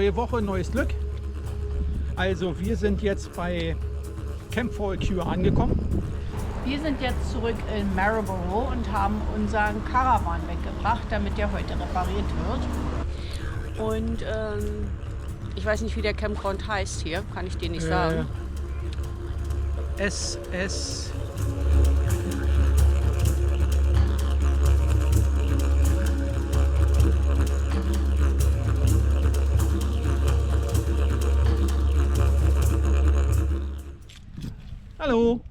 Neue Woche, neues Glück. Also wir sind jetzt bei Camp for a Cure angekommen. Wir sind jetzt zurück in Marlborough und haben unseren Caravan weggebracht, damit der heute repariert wird. Und ich weiß nicht, wie der Campground heißt hier, kann ich dir nicht sagen. SS. Hallo,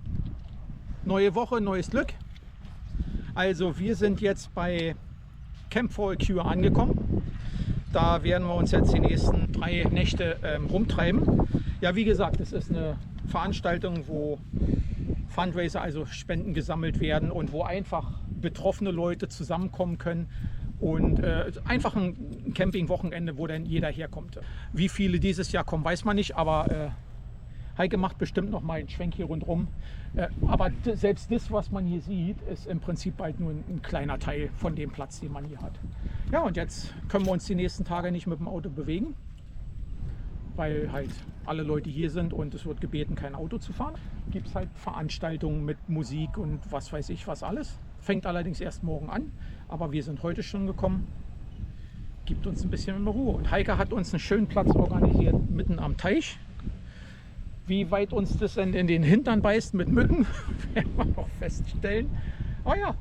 neue Woche, neues Glück. Also wir sind jetzt bei Camp for a Cure angekommen. Da werden wir uns jetzt die nächsten 3 Nächte rumtreiben. Ja, wie gesagt, es ist eine Veranstaltung, wo Fundraiser, also Spenden gesammelt werden und wo einfach betroffene Leute zusammenkommen können. Und einfach ein Campingwochenende, wo dann jeder herkommt. Wie viele dieses Jahr kommen, weiß man nicht, aber Heike macht bestimmt noch mal einen Schwenk hier rundherum. Aber selbst das, was man hier sieht, ist im Prinzip bald nur ein kleiner Teil von dem Platz, den man hier hat. Ja, und jetzt können wir uns die nächsten Tage nicht mit dem Auto bewegen, weil halt alle Leute hier sind und es wird gebeten, kein Auto zu fahren. Gibt es halt Veranstaltungen mit Musik und was weiß ich was alles. Fängt allerdings erst morgen an, aber wir sind heute schon gekommen. Gibt uns ein bisschen mehr Ruhe. Und Heike hat uns einen schönen Platz organisiert, mitten am Teich. Wie weit uns das denn in den Hintern beißt mit Mücken, werden wir noch feststellen. Aber ja,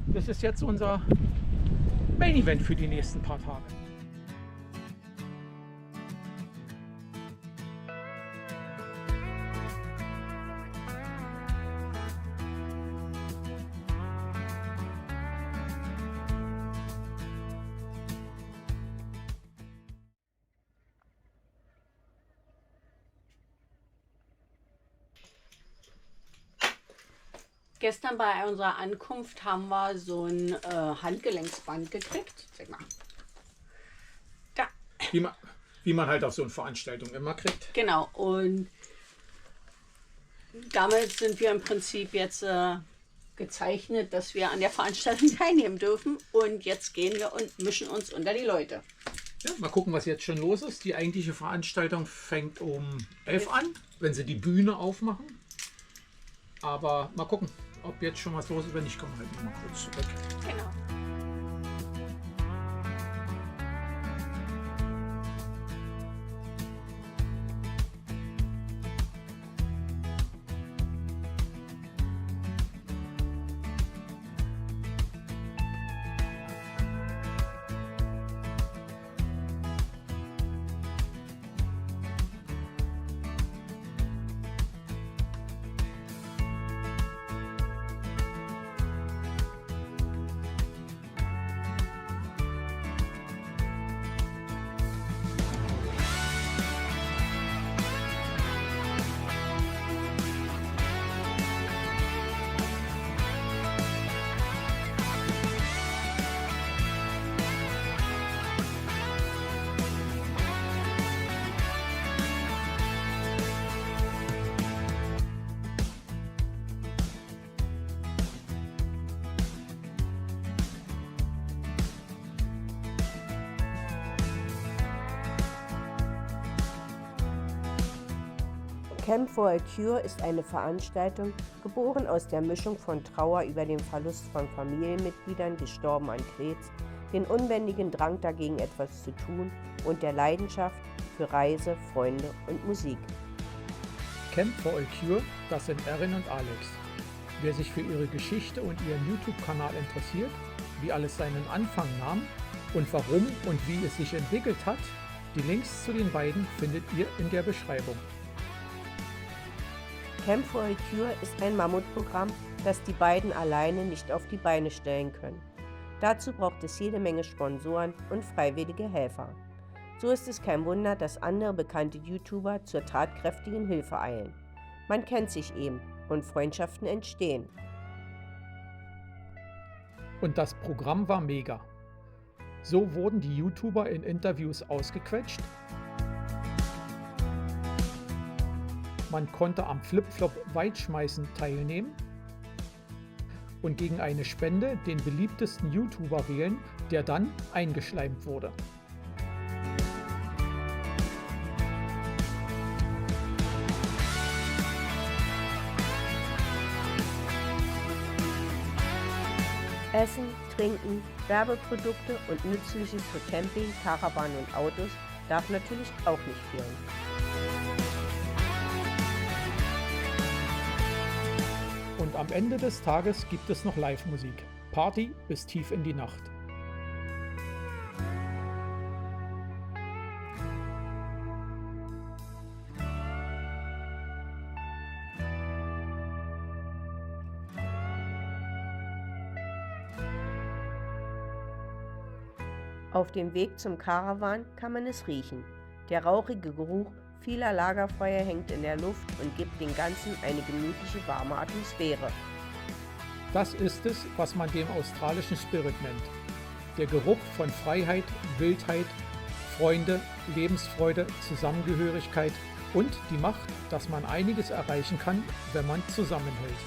das ist jetzt unser Main Event für die nächsten paar Tage. Gestern bei unserer Ankunft haben wir so ein Handgelenksband gekriegt. Sag mal. Da. Wie man halt auf so eine Veranstaltung immer kriegt. Genau, und damit sind wir im Prinzip jetzt gezeichnet, dass wir an der Veranstaltung teilnehmen dürfen. Und jetzt gehen wir und mischen uns unter die Leute. Ja, mal gucken, was jetzt schon los ist. Die eigentliche Veranstaltung fängt um 11 an, wenn sie die Bühne aufmachen. Aber mal gucken, ob jetzt schon was los ist. Wenn nicht, kommen wir halt noch mal kurz zurück. Genau. Camp for a Cure ist eine Veranstaltung, geboren aus der Mischung von Trauer über den Verlust von Familienmitgliedern, gestorben an Krebs, den unbändigen Drang dagegen etwas zu tun und der Leidenschaft für Reise, Freunde und Musik. Camp for a Cure, das sind Erin und Alex. Wer sich für ihre Geschichte und ihren YouTube-Kanal interessiert, wie alles seinen Anfang nahm und warum und wie es sich entwickelt hat, die Links zu den beiden findet ihr in der Beschreibung. Camp for a Cure ist ein Mammutprogramm, das die beiden alleine nicht auf die Beine stellen können. Dazu braucht es jede Menge Sponsoren und freiwillige Helfer. So ist es kein Wunder, dass andere bekannte YouTuber zur tatkräftigen Hilfe eilen. Man kennt sich eben und Freundschaften entstehen. Und das Programm war mega. So wurden die YouTuber in Interviews ausgequetscht. Man konnte am Flip-Flop-Weitschmeißen teilnehmen und gegen eine Spende den beliebtesten YouTuber wählen, der dann eingeschleimt wurde. Essen, Trinken, Werbeprodukte und Nützliches für Camping, Karawanen und Autos darf natürlich auch nicht fehlen. Und am Ende des Tages gibt es noch Live-Musik. Party bis tief in die Nacht. Auf dem Weg zum Karawan kann man es riechen. Der rauchige Geruch vieler Lagerfeuer hängt in der Luft und gibt dem Ganzen eine gemütliche, warme Atmosphäre. Das ist es, was man den australischen Spirit nennt. Der Geruch von Freiheit, Wildheit, Freunde, Lebensfreude, Zusammengehörigkeit und die Macht, dass man einiges erreichen kann, wenn man zusammenhält.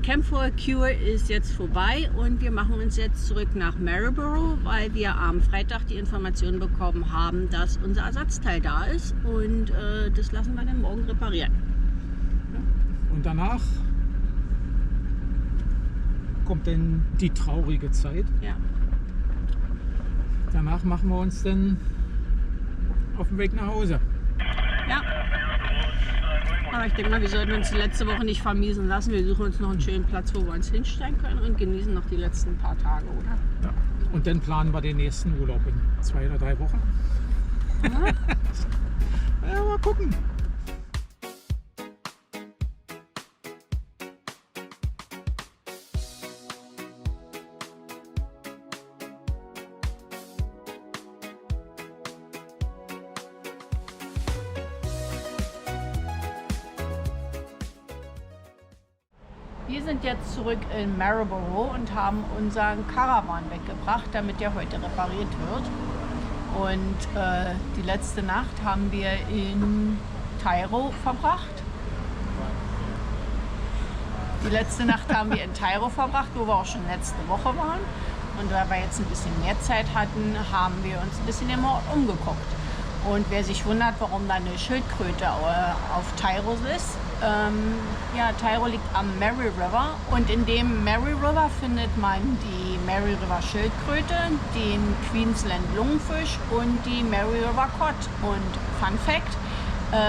Camp for Cure ist jetzt vorbei und wir machen uns jetzt zurück nach Maryborough, weil wir am Freitag die Information bekommen haben, dass unser Ersatzteil da ist und das lassen wir dann morgen reparieren. Und danach kommt dann die traurige Zeit. Ja. Danach machen wir uns dann auf den Weg nach Hause. Ja. Aber ich denke mal, wir sollten uns die letzte Woche nicht vermiesen lassen. Wir suchen uns noch einen schönen Platz, wo wir uns hinstellen können und genießen noch die letzten paar Tage, oder? Ja. Und dann planen wir den nächsten Urlaub in 2 oder 3 Wochen. Ja, mal gucken. Wir sind jetzt zurück in Maryborough und haben unseren Caravan weggebracht, damit der heute repariert wird. Und die letzte Nacht haben wir in Tyro verbracht. Wo wir auch schon letzte Woche waren. Und da wir jetzt ein bisschen mehr Zeit hatten, haben wir uns ein bisschen im Ort umgeguckt. Und wer sich wundert, warum da eine Schildkröte auf Tyro ist, ja, Tyro liegt am Mary River und in dem Mary River findet man die Mary River Schildkröte, den Queensland Lungenfisch und die Mary River Cod. Und Fun Fact,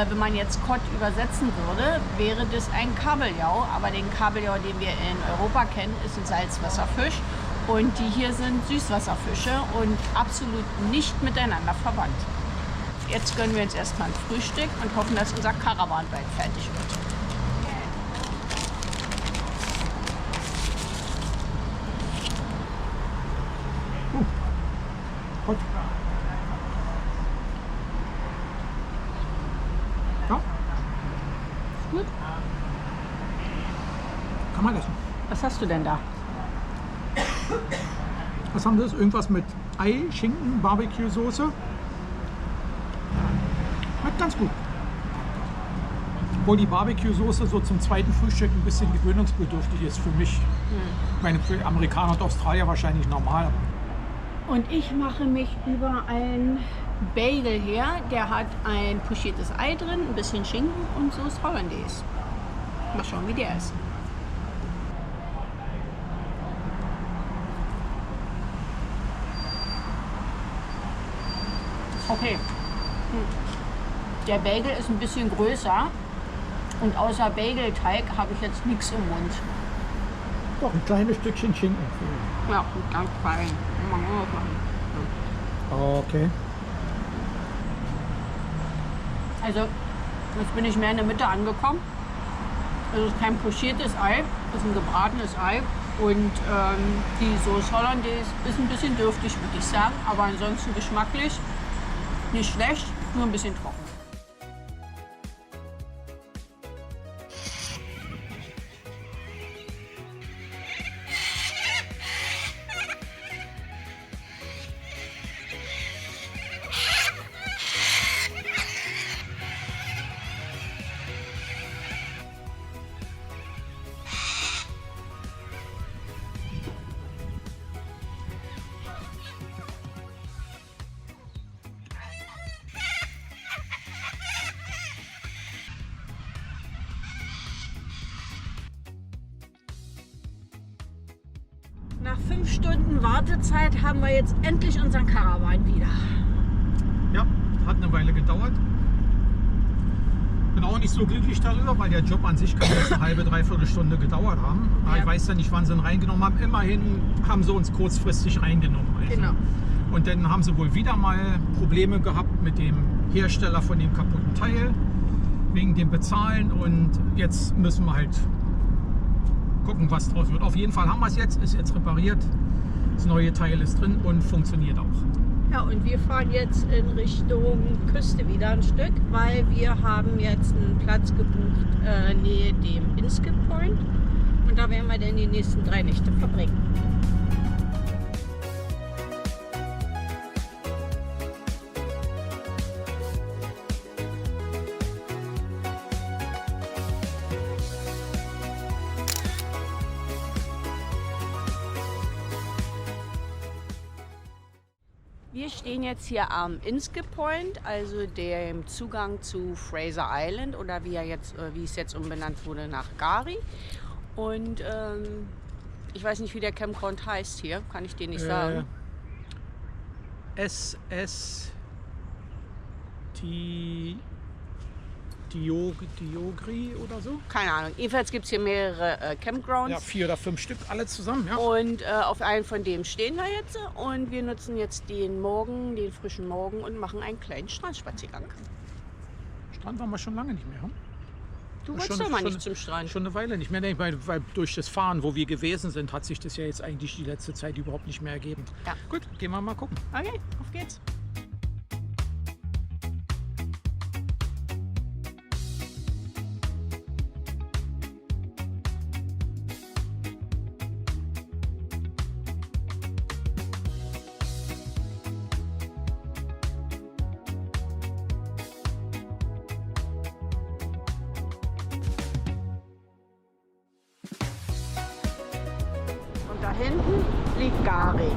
wenn man jetzt Cod übersetzen würde, wäre das ein Kabeljau, aber den Kabeljau, den wir in Europa kennen, ist ein Salzwasserfisch und die hier sind Süßwasserfische und absolut nicht miteinander verwandt. Jetzt gönnen wir uns erstmal ein Frühstück und hoffen, dass unser Caravan bald fertig wird. Gut. Ja, Gut. kann man essen. Was hast du denn da? Was haben wir das? Irgendwas mit Ei, Schinken, Barbecue-Soße. Schmeckt ganz gut. Obwohl die Barbecue-Soße so zum zweiten Frühstück ein bisschen gewöhnungsbedürftig ist für mich. Ich meine, für Amerikaner und Australier wahrscheinlich normal. Und ich mache mich über einen Bagel her. Der hat ein pochiertes Ei drin, ein bisschen Schinken und Sauce Hollandaise. Mal schauen, wie der ist. Okay. Der Bagel ist ein bisschen größer und außer Bagelteig habe ich jetzt nichts im Mund. Doch, ein kleines Stückchen Schinken. Ja, ganz fein. Okay. Also, jetzt bin ich mehr in der Mitte angekommen. Es ist kein pochiertes Ei, es ist ein gebratenes Ei. Und die Sauce Hollandaise ist ein bisschen dürftig, würde ich sagen. Aber ansonsten geschmacklich nicht schlecht, nur ein bisschen trocken. nach 5 Stunden Wartezeit haben wir jetzt endlich unseren Caravan wieder. Ja, hat eine Weile gedauert. Bin auch nicht so glücklich darüber, weil der Job an sich kann jetzt eine halbe, dreiviertel Stunde gedauert haben. Aber Ja. ich weiß ja nicht, wann sie ihn reingenommen haben. Immerhin haben sie uns kurzfristig reingenommen. Also. Genau. Und dann haben sie wohl wieder mal Probleme gehabt mit dem Hersteller von dem kaputten Teil, wegen dem Bezahlen. Und jetzt müssen wir halt gucken, was draus wird. Auf jeden Fall haben wir es jetzt, ist jetzt repariert. Das neue Teil ist drin und funktioniert auch. Ja, und wir fahren jetzt in Richtung Küste wieder ein Stück, weil wir haben jetzt einen Platz gebucht nähe dem Inskip Point. Und da werden wir dann die nächsten 3 Nächte verbringen. Wir stehen jetzt hier am Inskip Point, also dem Zugang zu Fraser Island oder wie es jetzt umbenannt wurde, nach Gari. Und ich weiß nicht, wie der Campground heißt hier, kann ich dir nicht sagen. SS Diogri oder so. Keine Ahnung. Jedenfalls gibt es hier mehrere Campgrounds. Ja, 4 oder 5 Stück, alle zusammen. Ja. Und auf einen von dem stehen wir jetzt. Und wir nutzen jetzt den frischen Morgen und machen einen kleinen Strandspaziergang. Strand waren wir schon lange nicht mehr. Hm? Du wolltest doch mal nicht zum Strand. Schon eine Weile nicht mehr, weil durch das Fahren, wo wir gewesen sind, hat sich das ja jetzt eigentlich die letzte Zeit überhaupt nicht mehr ergeben. Ja. Gut, gehen wir mal gucken. Okay, auf geht's. Und da hinten liegt Gari.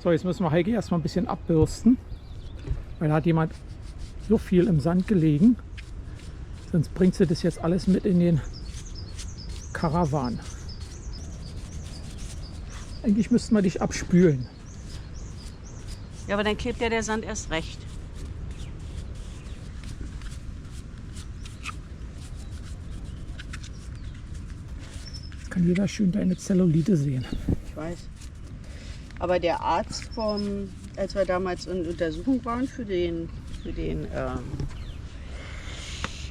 So, jetzt müssen wir Heike erstmal ein bisschen abbürsten, weil da hat jemand so viel im Sand gelegen. Sonst bringt sie das jetzt alles mit in den Karawan. Eigentlich müssten wir dich abspülen. Ja, aber dann klebt ja der Sand erst recht. Jetzt kann jeder schön deine Zellulite sehen. Ich weiß. Aber der Arzt als wir damals in Untersuchung waren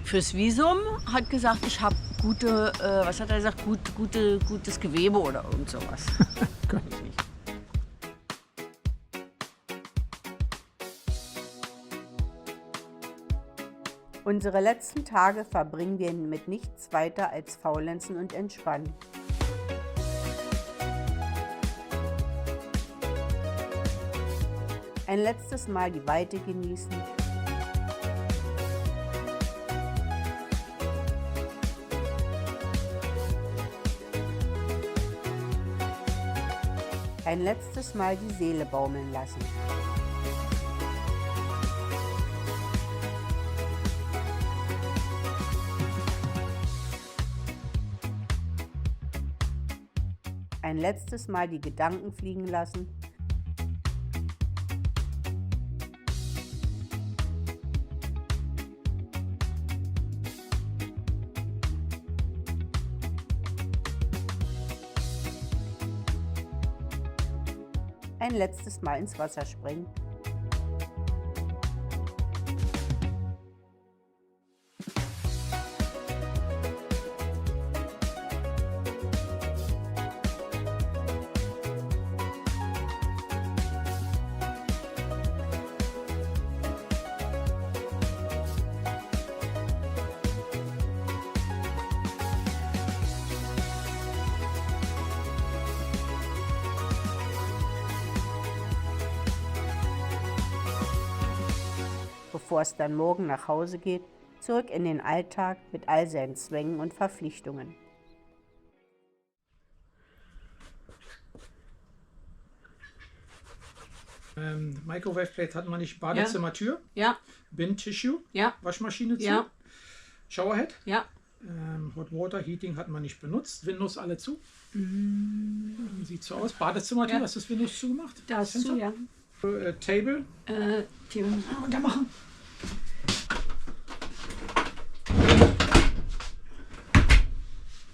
fürs Visum, hat gesagt, ich habe was hat er gesagt, gutes Gewebe oder irgend sowas. Kann ich nicht. Unsere letzten Tage verbringen wir mit nichts weiter als Faulenzen und Entspannen. Ein letztes Mal die Weite genießen. Ein letztes Mal die Seele baumeln lassen. Ein letztes Mal die Gedanken fliegen lassen. Ein letztes Mal ins Wasser springen. bevor es dann morgen nach Hause geht, zurück in den Alltag mit all seinen Zwängen und Verpflichtungen. Microwave Plate hatten wir nicht. Badezimmertür, Ja, Bin Tissue, ja, Waschmaschine zu, ja, Showerhead, ja. Hot Water Heating hatten wir nicht benutzt, Windows alle zu. Sieht so aus. Badezimmertür, Ja. hast du das Windows zugemacht? Das Fenster? so, ja. Table, Themen. runtermachen.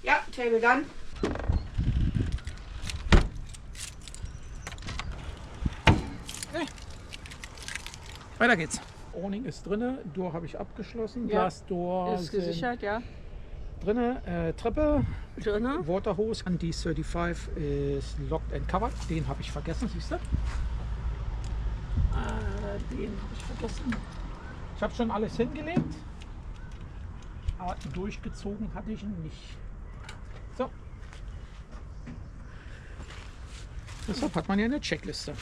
Ja, Table done. Weiter geht's. Awning ist drinne, Door habe ich abgeschlossen, Ja. Glasdoor Ist gesichert, ja. drinne, Treppe, Drinne. Waterhose, an D35 ist locked and covered, den habe ich vergessen, siehst du? Den habe ich vergessen. Ich habe schon alles hingelegt, aber durchgezogen hatte ich ihn nicht. So. Deshalb hat man ja eine Checkliste.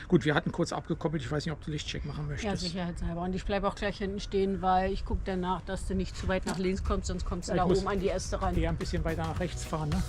Gut, wir hatten kurz abgekoppelt, ich weiß nicht, ob du Lichtcheck machen Ja, möchtest. sicherheitshalber. Und ich bleibe auch gleich hinten stehen, weil ich gucke danach, dass du nicht zu weit nach links kommst, sonst kommst du Ja, da ich muss oben an die Äste ran. Eher ein bisschen weiter nach rechts fahren, ne?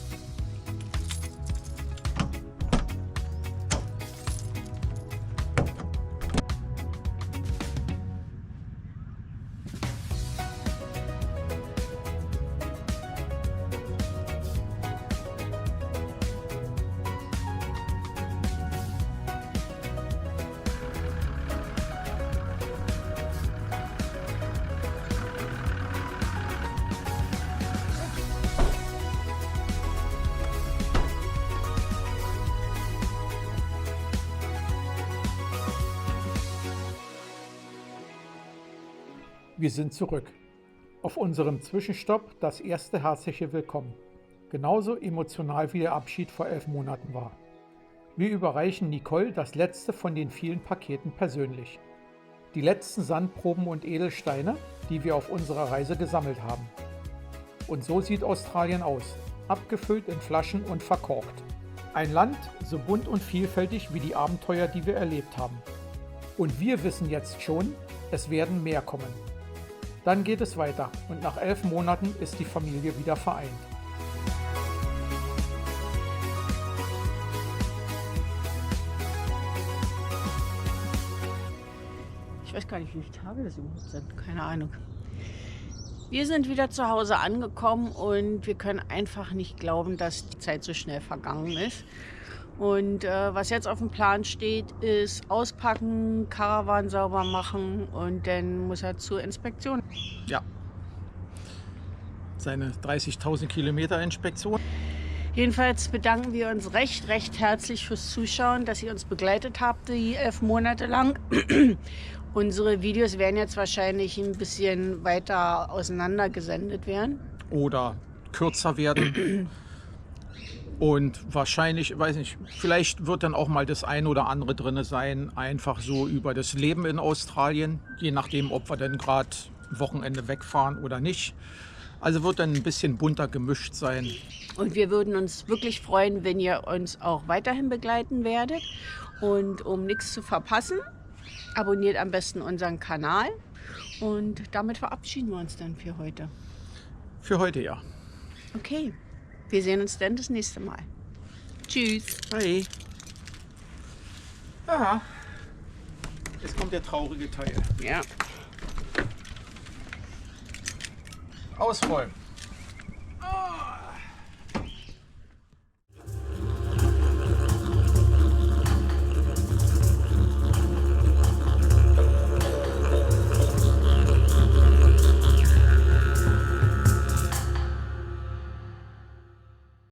Wir sind zurück. Auf unserem Zwischenstopp das erste herzliche Willkommen. Genauso emotional wie der Abschied vor 11 Monaten war. Wir überreichen Nicole das letzte von den vielen Paketen persönlich. Die letzten Sandproben und Edelsteine, die wir auf unserer Reise gesammelt haben. Und so sieht Australien aus, abgefüllt in Flaschen und verkorkt. Ein Land so bunt und vielfältig wie die Abenteuer, die wir erlebt haben. Und wir wissen jetzt schon, es werden mehr kommen. Dann geht es weiter und nach 11 Monaten ist die Familie wieder vereint. Ich weiß gar nicht, wie viele Tage das überhaupt sind. Keine Ahnung. Wir sind wieder zu Hause angekommen und wir können einfach nicht glauben, dass die Zeit so schnell vergangen ist. Und was jetzt auf dem Plan steht, ist auspacken, Caravan sauber machen und dann muss er zur Inspektion. Ja. Seine 30.000 Kilometer Inspektion. Jedenfalls bedanken wir uns recht herzlich fürs Zuschauen, dass ihr uns begleitet habt, die 11 Monate lang. Unsere Videos werden jetzt wahrscheinlich ein bisschen weiter auseinander gesendet werden. Oder kürzer werden. Und wahrscheinlich, weiß nicht, vielleicht wird dann auch mal das ein oder andere drin sein, einfach so über das Leben in Australien, je nachdem, ob wir dann gerade Wochenende wegfahren oder nicht. Also wird dann ein bisschen bunter gemischt sein. Und wir würden uns wirklich freuen, wenn ihr uns auch weiterhin begleiten werdet. Und um nichts zu verpassen, abonniert am besten unseren Kanal. Und damit verabschieden wir uns dann für heute. Für heute ja. Okay, wir sehen uns dann das nächste Mal. Tschüss. Hi. Aha. Jetzt kommt der traurige Teil. Ja. Ausräumen.